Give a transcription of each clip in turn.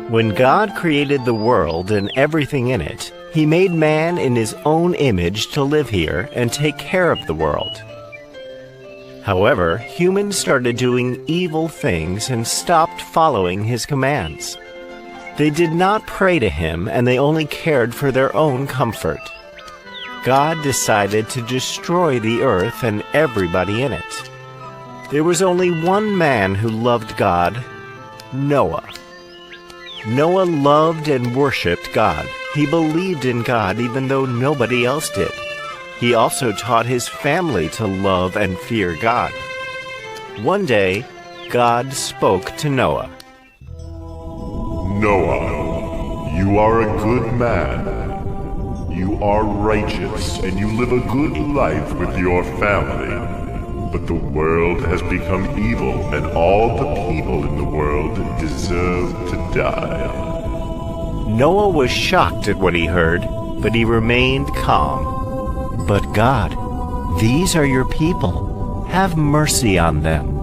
When God created the world and everything in it, He made man in His own image to live here and take care of the world. However, humans started doing evil things and stopped following His commands. They did not pray to Him, and they only cared for their own comfort. God decided to destroy the earth and everybody in it. There was only one man who loved God, Noah. Noah loved and worshipped God. He believed in God even though nobody else did. He also taught his family to love and fear God. One day, God spoke to Noah. Noah, you are a good man. You are righteous and you live a good life with your family. But the world has become evil, and all the people in the world deserve to die. Noah was shocked at what he heard, but he remained calm. But God, these are your people. Have mercy on them.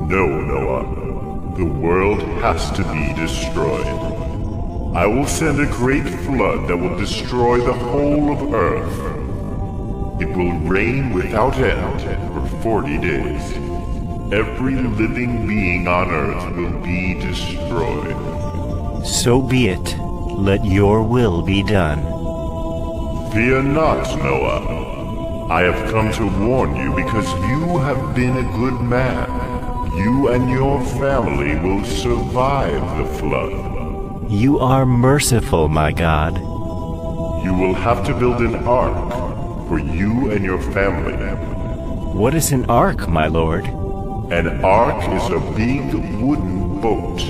No, Noah. The world has to be destroyed. I will send a great flood that will destroy the whole of earth. It will rain without end for 40 days. Every living being on earth will be destroyed. So be it. Let your will be done. Fear not, Noah. I have come to warn you because you have been a good man. You and your family will survive the flood. You are merciful, my God. You will have to build an ark for you and your family. What is an ark, my lord? An ark is a big wooden boat.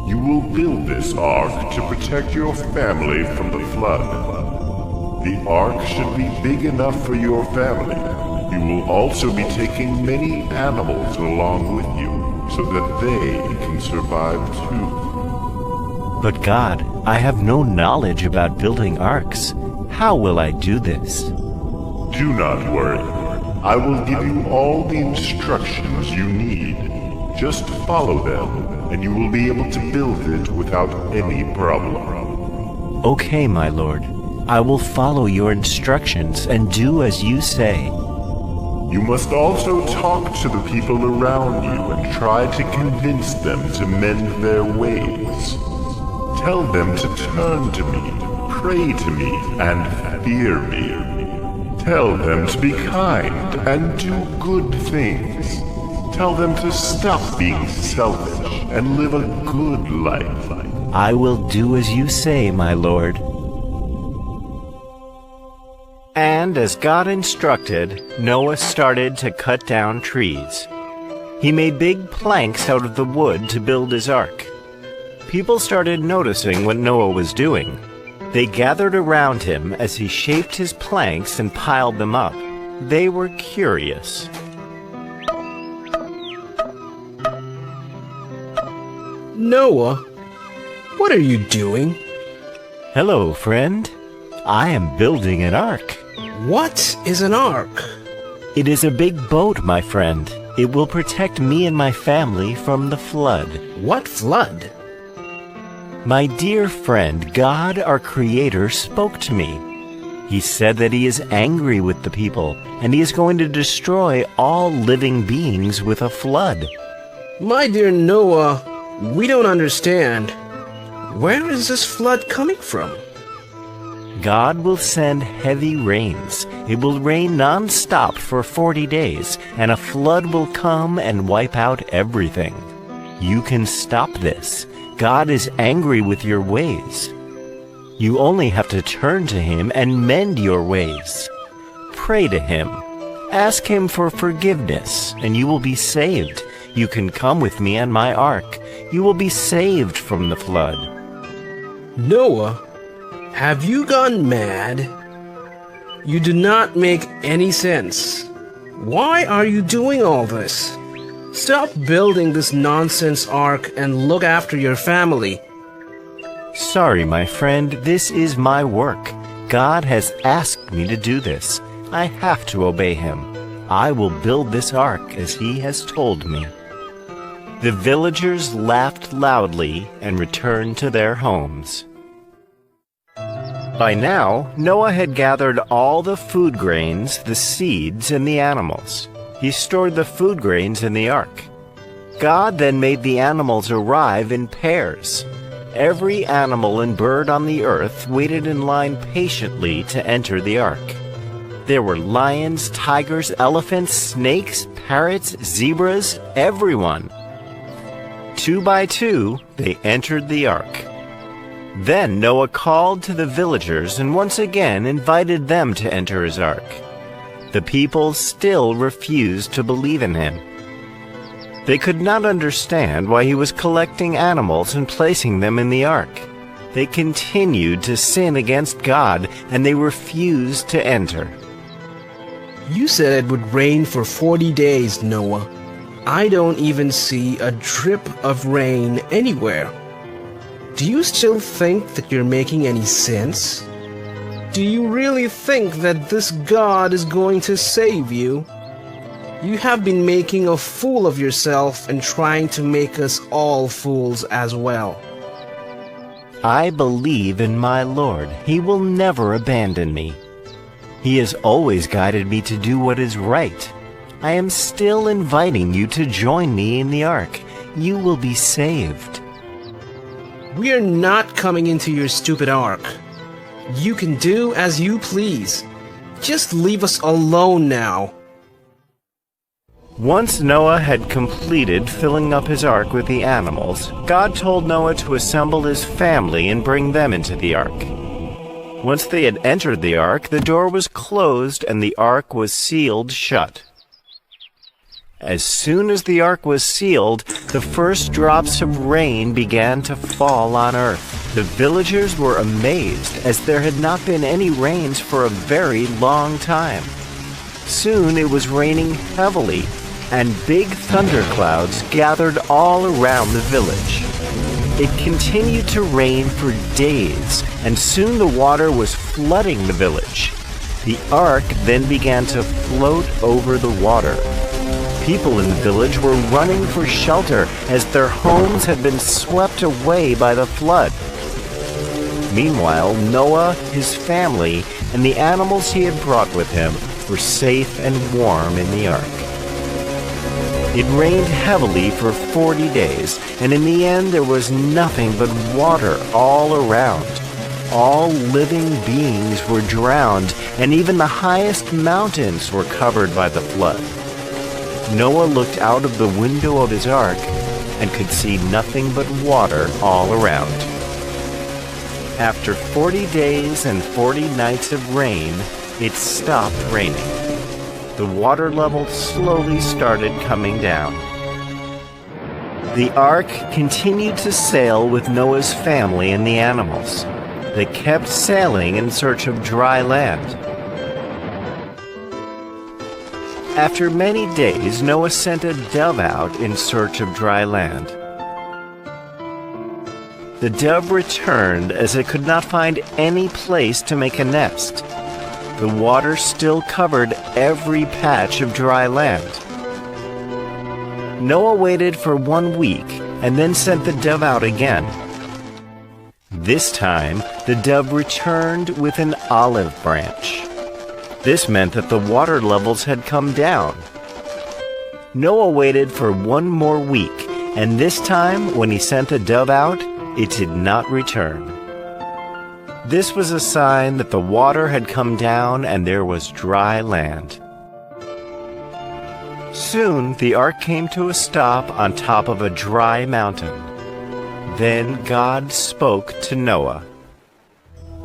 You will build this ark to protect your family from the flood. The ark should be big enough for your family. You will also be taking many animals along with you so that they can survive too. But God, I have no knowledge about building arks. How will I do this? Do not worry. I will give you all the instructions you need. Just follow them, and you will be able to build it without any problem. Okay, my lord. I will follow your instructions and do as you say. You must also talk to the people around you and try to convince them to mend their ways. Tell them to turn to me, pray to me, and fear me. Tell them to be kind and do good things. Tell them to stop being selfish and live a good life. I will do as you say, my lord. And as God instructed, Noah started to cut down trees. He made big planks out of the wood to build his ark. People started noticing what Noah was doing. They gathered around him as he shaped his planks and piled them up. They were curious. Noah, what are you doing? Hello, friend. I am building an ark. What is an ark? It is a big boat, my friend. It will protect me and my family from the flood. What flood? My dear friend, God, our Creator, spoke to me. He said that He is angry with the people, and He is going to destroy all living beings with a flood. My dear Noah, we don't understand. Where is this flood coming from? God will send heavy rains. It will rain non-stop for 40 days, and a flood will come and wipe out everything. You can stop this. God is angry with your ways. You only have to turn to Him and mend your ways. Pray to Him. Ask Him for forgiveness, and you will be saved. You can come with me on my ark. You will be saved from the flood. Noah, have you gone mad? You do not make any sense. Why are you doing all this? Stop building this nonsense ark and look after your family. Sorry, my friend, this is my work. God has asked me to do this. I have to obey Him. I will build this ark as He has told me. The villagers laughed loudly and returned to their homes. By now, Noah had gathered all the food grains, the seeds, and the animals. He stored the food grains in the ark. God then made the animals arrive in pairs. Every animal and bird on the earth waited in line patiently to enter the ark. There were lions, tigers, elephants, snakes, parrots, zebras, everyone. 2 by 2, they entered the ark. Then Noah called to the villagers and once again invited them to enter his ark. The people still refused to believe in him. They could not understand why he was collecting animals and placing them in the ark. They continued to sin against God, and they refused to enter. You said it would rain for 40 days, Noah. I don't even see a drip of rain anywhere. Do you still think that you're making any sense? Do you really think that this God is going to save you? You have been making a fool of yourself and trying to make us all fools as well. I believe in my Lord. He will never abandon me. He has always guided me to do what is right. I am still inviting you to join me in the ark. You will be saved. We are not coming into your stupid ark. You can do as you please. Just leave us alone now. Once Noah had completed filling up his ark with the animals, God told Noah to assemble his family and bring them into the ark. Once they had entered the ark, the door was closed and the ark was sealed shut. As soon as the ark was sealed, the first drops of rain began to fall on earth. The villagers were amazed, as there had not been any rains for a very long time. Soon it was raining heavily, and big thunderclouds gathered all around the village. It continued to rain for days, and soon the water was flooding the village. The ark then began to float over the water. People in the village were running for shelter as their homes had been swept away by the flood. Meanwhile, Noah, his family, and the animals he had brought with him were safe and warm in the ark. It rained heavily for 40 days, and in the end there was nothing but water all around. All living beings were drowned, and even the highest mountains were covered by the flood. Noah looked out of the window of his ark and could see nothing but water all around. After 40 days and 40 nights of rain, it stopped raining. The water level slowly started coming down. The ark continued to sail with Noah's family and the animals. They kept sailing in search of dry land. After many days, Noah sent a dove out in search of dry land. The dove returned as it could not find any place to make a nest. The water still covered every patch of dry land. Noah waited for 1 week and then sent the dove out again. This time, the dove returned with an olive branch. This meant that the water levels had come down. Noah waited for 1 more week, and this time, when he sent the dove out, it did not return. This was a sign that the water had come down and there was dry land. Soon the ark came to a stop on top of a dry mountain. Then God spoke to Noah.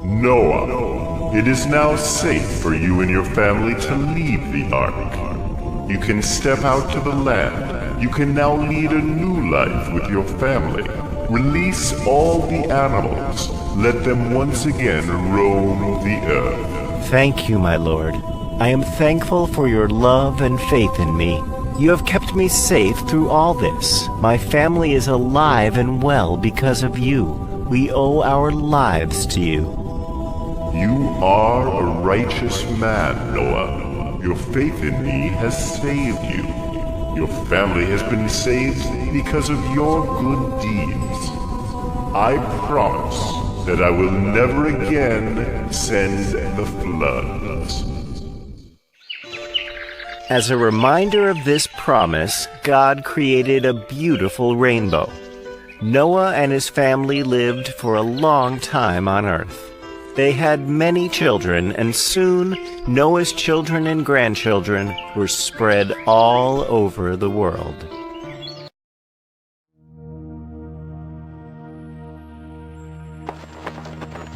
Noah, it is now safe for you and your family to leave the ark. You can step out to the land. You can now lead a new life with your family. Release all the animals. Let them once again roam the earth. Thank you, my Lord. I am thankful for your love and faith in me. You have kept me safe through all this. My family is alive and well because of you. We owe our lives to you. You are a righteous man, Noah. Your faith in me has saved you. Your family has been saved because of your good deeds. I promise that I will never again send the floods. As a reminder of this promise, God created a beautiful rainbow. Noah and his family lived for a long time on earth. They had many children, and soon Noah's children and grandchildren were spread all over the world.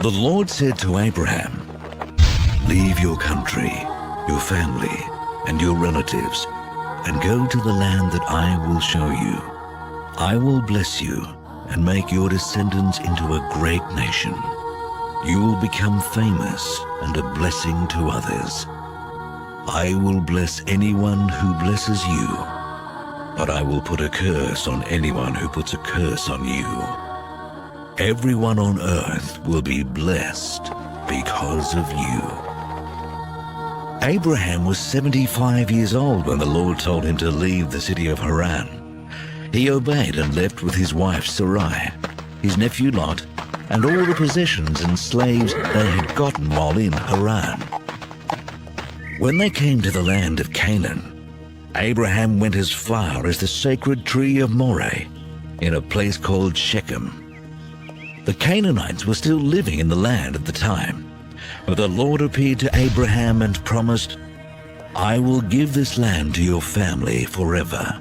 The Lord said to Abraham, "Leave your country, your family, and your relatives, and go to the land that I will show you. I will bless you and make your descendants into a great nation. You will become famous and a blessing to others. I will bless anyone who blesses you, but I will put a curse on anyone who puts a curse on you. Everyone on earth will be blessed because of you." Abraham was 75 years old when the Lord told him to leave the city of Haran. He obeyed and left with his wife Sarai, his nephew Lot, and all the possessions and slaves they had gotten while in Haran. When they came to the land of Canaan, Abraham went as far as the sacred tree of Moreh, in a place called Shechem. The Canaanites were still living in the land at the time, but the Lord appeared to Abraham and promised, "I will give this land to your family forever."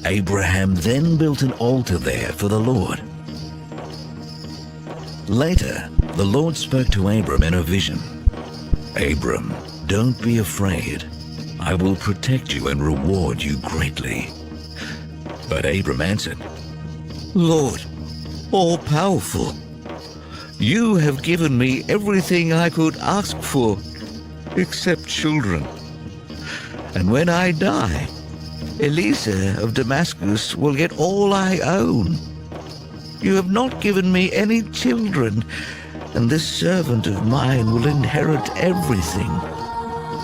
Abraham then built an altar there for the Lord. Later, the Lord spoke to Abram in a vision. "Abram, don't be afraid. I will protect you and reward you greatly." But Abram answered, "Lord, all-powerful, you have given me everything I could ask for, except children. And when I die, Eliezer of Damascus will get all I own. You have not given me any children, and this servant of mine will inherit everything."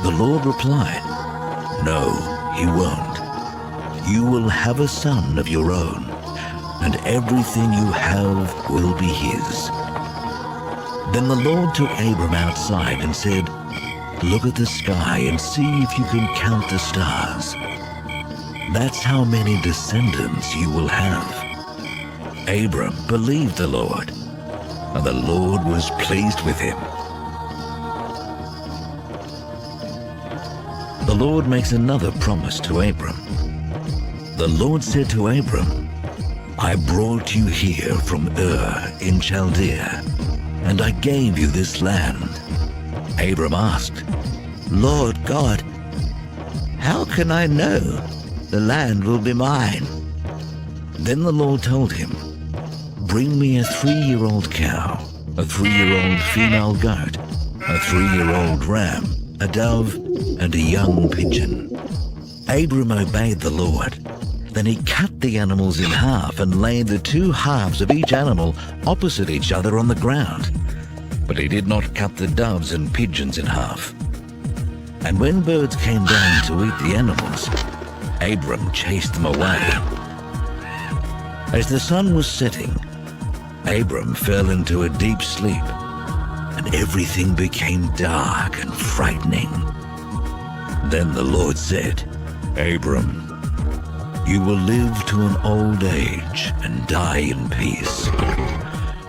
The Lord replied, "No, he won't. You will have a son of your own, and everything you have will be his." Then the Lord took Abram outside and said, "Look at the sky and see if you can count the stars. That's how many descendants you will have." Abram believed the Lord, and the Lord was pleased with him. The Lord makes another promise to Abram. The Lord said to Abram, "I brought you here from Ur in Chaldea, and I gave you this land." Abram asked, "Lord God, how can I know the land will be mine?" Then the Lord told him, "Bring me a 3-year-old cow, a 3-year-old female goat, a 3-year-old ram, a dove, and a young pigeon." Abram obeyed the Lord. Then he cut the animals in half and laid the 2 halves of each animal opposite each other on the ground. But he did not cut the doves and pigeons in half. And when birds came down to eat the animals, Abram chased them away. As the sun was setting, Abram fell into a deep sleep, and everything became dark and frightening. Then the Lord said, "Abram, you will live to an old age and die in peace.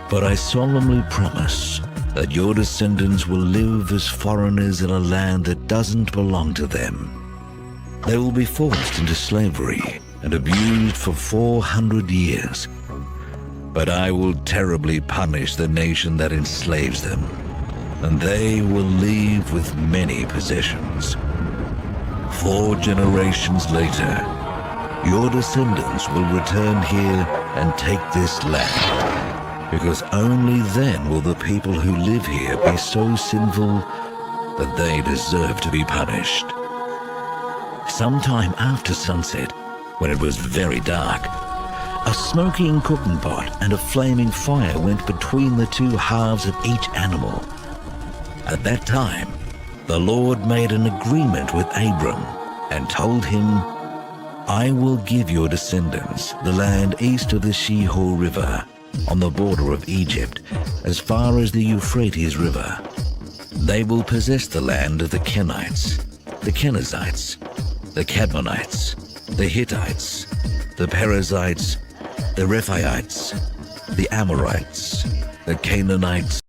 But I solemnly promise that your descendants will live as foreigners in a land that doesn't belong to them. They will be forced into slavery and abused for 400 years. But I will terribly punish the nation that enslaves them, and they will leave with many possessions. 4 generations later, your descendants will return here and take this land, because only then will the people who live here be so sinful that they deserve to be punished." Sometime after sunset, when it was very dark, a smoking cooking pot and a flaming fire went between the 2 halves of each animal. At that time, the Lord made an agreement with Abram and told him, I will give your descendants the land east of the Shihor River, on the border of Egypt, as far as the Euphrates River. They will possess the land of the Kenites, the Kenizzites, the Cadmonites, the Hittites, the Perizzites, the Rephaites, the Amorites, the Canaanites,